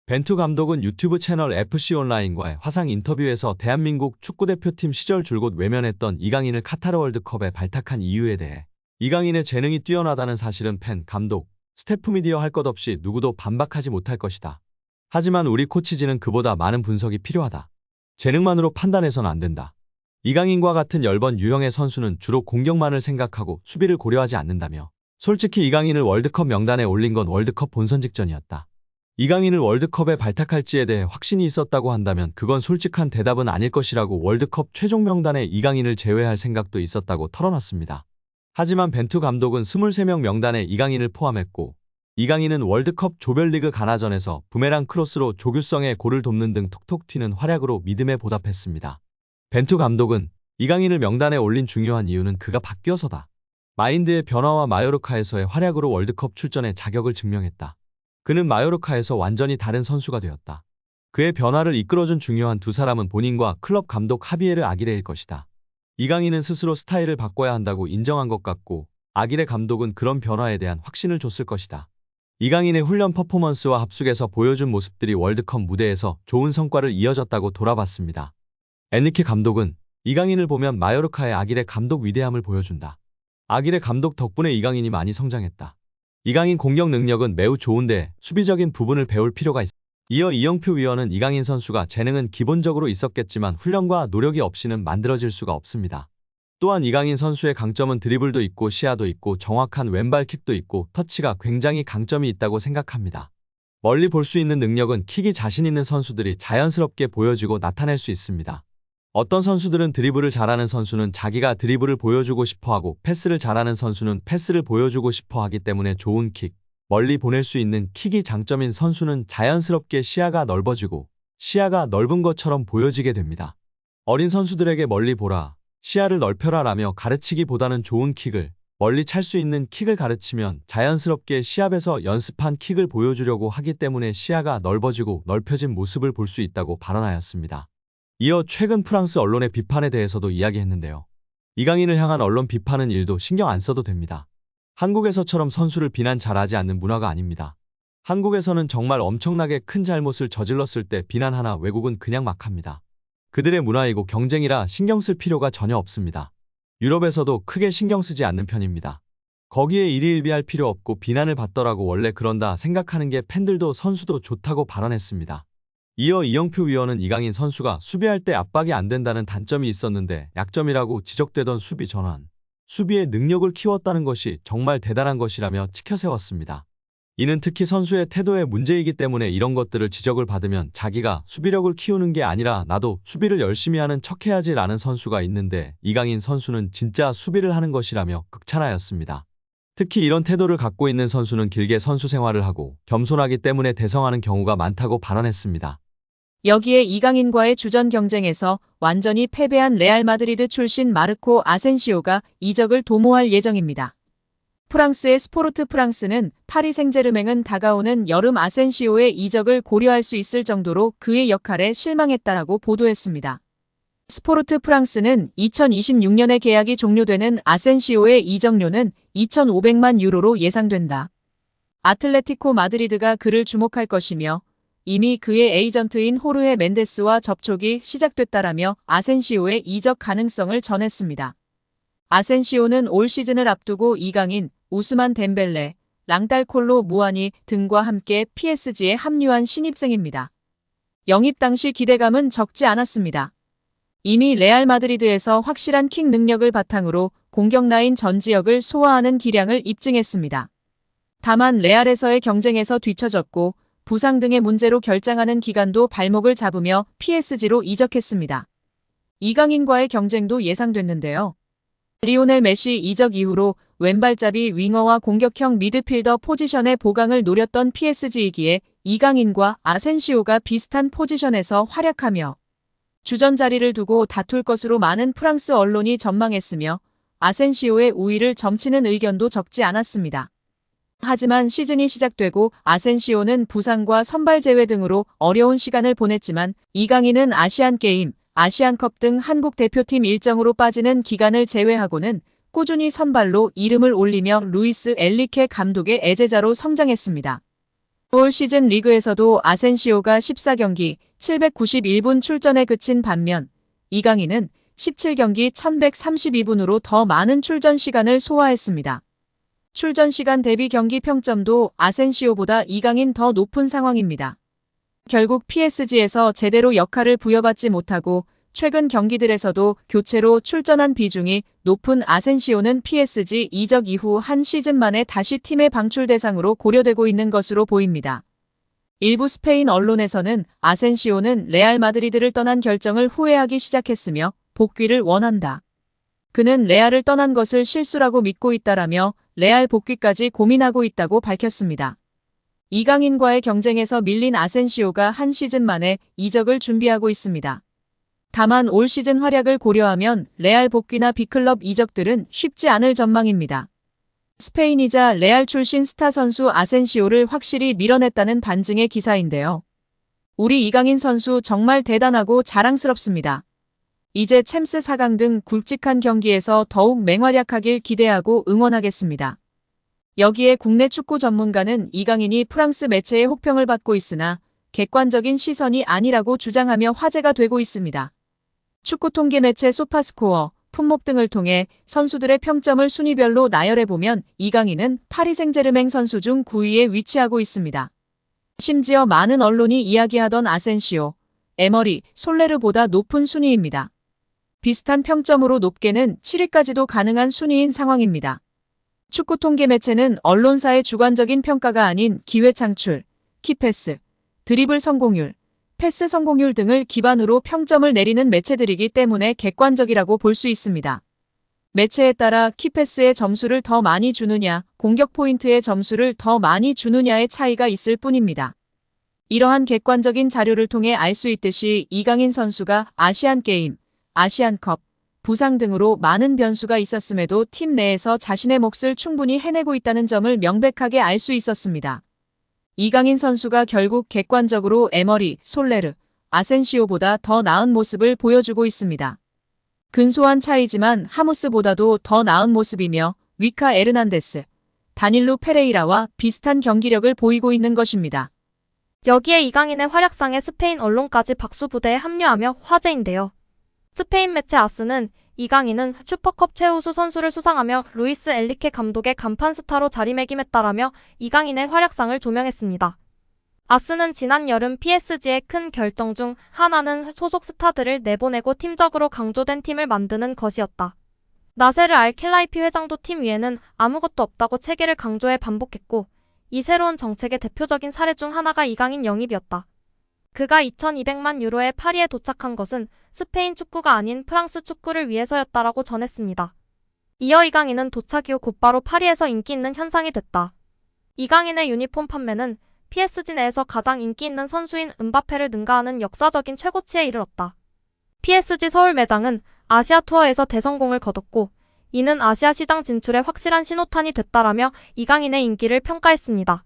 벤투 감독은 유튜브 채널 FC 온라인과의 화상 인터뷰에서 대한민국 축구대표팀 시절 줄곧 외면했던 이강인을 카타르 월드컵에 발탁한 이유에 대해 이강인의 재능이 뛰어나다는 사실은 팬, 감독, 스태프 미디어 할 것 없이 누구도 반박하지 못할 것이다. 하지만 우리 코치진은 그보다 많은 분석이 필요하다. 재능만으로 판단해서는 안 된다. 이강인과 같은 열번 유형의 선수는 주로 공격만을 생각하고 수비를 고려하지 않는다며 솔직히 이강인을 월드컵 명단에 올린 건 월드컵 본선 직전이었다. 이강인을 월드컵에 발탁할지에 대해 확신이 있었다고 한다면 그건 솔직한 대답은 아닐 것이라고 월드컵 최종 명단에 이강인을 제외할 생각도 있었다고 털어놨습니다. 하지만 벤투 감독은 23명 명단에 이강인을 포함했고 이강인은 월드컵 조별리그 가나전에서 부메랑 크로스로 조규성의 골을 돕는 등 톡톡 튀는 활약으로 믿음에 보답했습니다. 벤투 감독은 이강인을 명단에 올린 중요한 이유는 그가 바뀌어서다. 마인드의 변화와 마요르카에서의 활약으로 월드컵 출전의 자격을 증명했다. 그는 마요르카에서 완전히 다른 선수가 되었다. 그의 변화를 이끌어준 중요한 두 사람은 본인과 클럽 감독 하비에르 아기레일 것이다. 이강인은 스스로 스타일을 바꿔야 한다고 인정한 것 같고 아기레 감독은 그런 변화에 대한 확신을 줬을 것이다. 이강인의 훈련 퍼포먼스와 합숙에서 보여준 모습들이 월드컵 무대에서 좋은 성과를 이어졌다고 돌아봤습니다. 엔리케 감독은 이강인을 보면 마요르카의 아기레 감독 위대함을 보여준다. 아기레 감독 덕분에 이강인이 많이 성장했다. 이강인 공격 능력은 매우 좋은데 수비적인 부분을 배울 필요가 있다. 이어 이영표 위원은 이강인 선수가 재능은 기본적으로 있었겠지만 훈련과 노력이 없이는 만들어질 수가 없습니다. 또한 이강인 선수의 강점은 드리블도 있고 시야도 있고 정확한 왼발킥도 있고 터치가 굉장히 강점이 있다고 생각합니다. 멀리 볼 수 있는 능력은 킥이 자신 있는 선수들이 자연스럽게 보여지고 나타낼 수 있습니다. 어떤 선수들은 드리블을 잘하는 선수는 자기가 드리블을 보여주고 싶어하고 패스를 잘하는 선수는 패스를 보여주고 싶어하기 때문에 좋은 킥, 멀리 보낼 수 있는 킥이 장점인 선수는 자연스럽게 시야가 넓어지고 시야가 넓은 것처럼 보여지게 됩니다. 어린 선수들에게 멀리 보라, 시야를 넓혀라 라며 가르치기보다는 좋은 킥을, 멀리 찰 수 있는 킥을 가르치면 자연스럽게 시합에서 연습한 킥을 보여주려고 하기 때문에 시야가 넓어지고 넓혀진 모습을 볼 수 있다고 발언하였습니다. 이어 최근 프랑스 언론의 비판에 대해서도 이야기했는데요. 이강인을 향한 언론 비판은 일도 신경 안 써도 됩니다. 한국에서처럼 선수를 비난 잘하지 않는 문화가 아닙니다. 한국에서는 정말 엄청나게 큰 잘못을 저질렀을 때 비난하나 외국은 그냥 막 합니다. 그들의 문화이고 경쟁이라 신경 쓸 필요가 전혀 없습니다. 유럽에서도 크게 신경 쓰지 않는 편입니다. 거기에 일희일비할 필요 없고 비난을 받더라고 원래 그런다 생각하는 게 팬들도 선수도 좋다고 발언했습니다. 이어 이영표 위원은 이강인 선수가 수비할 때 압박이 안 된다는 단점이 있었는데 약점이라고 지적되던 수비 전환, 수비의 능력을 키웠다는 것이 정말 대단한 것이라며 치켜세웠습니다. 이는 특히 선수의 태도의 문제이기 때문에 이런 것들을 지적을 받으면 자기가 수비력을 키우는 게 아니라 나도 수비를 열심히 하는 척해야지 라는 선수가 있는데 이강인 선수는 진짜 수비를 하는 것이라며 극찬하였습니다. 특히 이런 태도를 갖고 있는 선수는 길게 선수 생활을 하고 겸손하기 때문에 대성하는 경우가 많다고 발언했습니다. 여기에 이강인과의 주전 경쟁에서 완전히 패배한 레알 마드리드 출신 마르코 아센시오가 이적을 도모할 예정입니다. 프랑스의 스포르트 프랑스는 파리 생제르맹은 다가오는 여름 아센시오의 이적을 고려할 수 있을 정도로 그의 역할에 실망했다라고 보도했습니다. 스포르트 프랑스는 2026년에 계약이 종료되는 아센시오의 이적료는 2,500만 유로로 예상된다. 아틀레티코 마드리드가 그를 주목할 것이며 이미 그의 에이전트인 호르헤 멘데스와 접촉이 시작됐다라며 아센시오의 이적 가능성을 전했습니다. 아센시오는 올 시즌을 앞두고 이강인, 우스만 덴벨레, 랑달콜로 무아니 등과 함께 PSG에 합류한 신입생입니다. 영입 당시 기대감은 적지 않았습니다. 이미 레알 마드리드에서 확실한 킥 능력을 바탕으로 공격 라인 전 지역을 소화하는 기량을 입증했습니다. 다만 레알에서의 경쟁에서 뒤처졌고 부상 등의 문제로 결장하는 기간도 발목을 잡으며 PSG로 이적했습니다. 이강인과의 경쟁도 예상됐는데요. 리오넬 메시 이적 이후로 왼발잡이 윙어와 공격형 미드필더 포지션의 보강을 노렸던 PSG이기에 이강인과 아센시오가 비슷한 포지션에서 활약하며 주전 자리를 두고 다툴 것으로 많은 프랑스 언론이 전망했으며 아센시오의 우위를 점치는 의견도 적지 않았습니다. 하지만 시즌이 시작되고 아센시오는 부상과 선발 제외 등으로 어려운 시간을 보냈지만 이강인은 아시안게임, 아시안컵 등 한국 대표팀 일정으로 빠지는 기간을 제외하고는 꾸준히 선발로 이름을 올리며 루이스 엔리케 감독의 애제자로 성장했습니다. 올 시즌 리그에서도 아센시오가 14경기 791분 출전에 그친 반면 이강인은 17경기 1132분으로 더 많은 출전 시간을 소화했습니다. 출전 시간 대비 경기 평점도 아센시오보다 이강인 더 높은 상황입니다. 결국 PSG에서 제대로 역할을 부여받지 못하고 최근 경기들에서도 교체로 출전한 비중이 높은 아센시오는 PSG 이적 이후 한 시즌 만에 다시 팀의 방출 대상으로 고려되고 있는 것으로 보입니다. 일부 스페인 언론에서는 아센시오는 레알 마드리드를 떠난 결정을 후회하기 시작했으며 복귀를 원한다. 그는 레알을 떠난 것을 실수라고 믿고 있다라며 레알 복귀까지 고민하고 있다고 밝혔습니다. 이강인과의 경쟁에서 밀린 아센시오가 한 시즌 만에 이적을 준비하고 있습니다. 다만 올 시즌 활약을 고려하면 레알 복귀나 B클럽 이적들은 쉽지 않을 전망입니다. 스페인이자 레알 출신 스타 선수 아센시오를 확실히 밀어냈다는 반증의 기사인데요. 우리 이강인 선수 정말 대단하고 자랑스럽습니다. 이제 챔스 4강 등 굵직한 경기에서 더욱 맹활약하길 기대하고 응원하겠습니다. 여기에 국내 축구 전문가는 이강인이 프랑스 매체의 혹평을 받고 있으나 객관적인 시선이 아니라고 주장하며 화제가 되고 있습니다. 축구 통계 매체 소파스코어, 품목 등을 통해 선수들의 평점을 순위별로 나열해보면 이강인은 파리 생제르맹 선수 중 9위에 위치하고 있습니다. 심지어 많은 언론이 이야기하던 아센시오, 에머리, 솔레르보다 높은 순위입니다. 비슷한 평점으로 높게는 7위까지도 가능한 순위인 상황입니다. 축구 통계 매체는 언론사의 주관적인 평가가 아닌 기회 창출, 키패스, 드리블 성공률, 패스 성공률 등을 기반으로 평점을 내리는 매체들이기 때문에 객관적이라고 볼 수 있습니다. 매체에 따라 키패스의 점수를 더 많이 주느냐, 공격 포인트의 점수를 더 많이 주느냐의 차이가 있을 뿐입니다. 이러한 객관적인 자료를 통해 알 수 있듯이 이강인 선수가 아시안게임, 아시안컵, 부상 등으로 많은 변수가 있었음에도 팀 내에서 자신의 몫을 충분히 해내고 있다는 점을 명백하게 알 수 있었습니다. 이강인 선수가 결국 객관적으로 에머리, 솔레르, 아센시오보다 더 나은 모습을 보여주고 있습니다. 근소한 차이지만 하무스보다도 더 나은 모습이며 위카 에르난데스, 다닐루 페레이라와 비슷한 경기력을 보이고 있는 것입니다. 여기에 이강인의 활약상에 스페인 언론까지 박수부대에 합류하며 화제인데요. 스페인 매체 아스는 이강인은 슈퍼컵 최우수 선수를 수상하며 루이스 엔리케 감독의 간판 스타로 자리매김했다라며 이강인의 활약상을 조명했습니다. 아스는 지난 여름 PSG의 큰 결정 중 하나는 소속 스타들을 내보내고 팀적으로 강조된 팀을 만드는 것이었다. 나세르 알켈라이피 회장도 팀 위에는 아무것도 없다고 체계를 강조해 반복했고 이 새로운 정책의 대표적인 사례 중 하나가 이강인 영입이었다. 그가 2200만 유로에 파리에 도착한 것은 스페인 축구가 아닌 프랑스 축구를 위해서였다라고 전했습니다. 이어 이강인은 도착 이후 곧바로 파리에서 인기 있는 현상이 됐다. 이강인의 유니폼 판매는 PSG 내에서 가장 인기 있는 선수인 은바페를 능가하는 역사적인 최고치에 이르렀다. PSG 서울 매장은 아시아 투어에서 대성공을 거뒀고 이는 아시아 시장 진출에 확실한 신호탄이 됐다라며 이강인의 인기를 평가했습니다.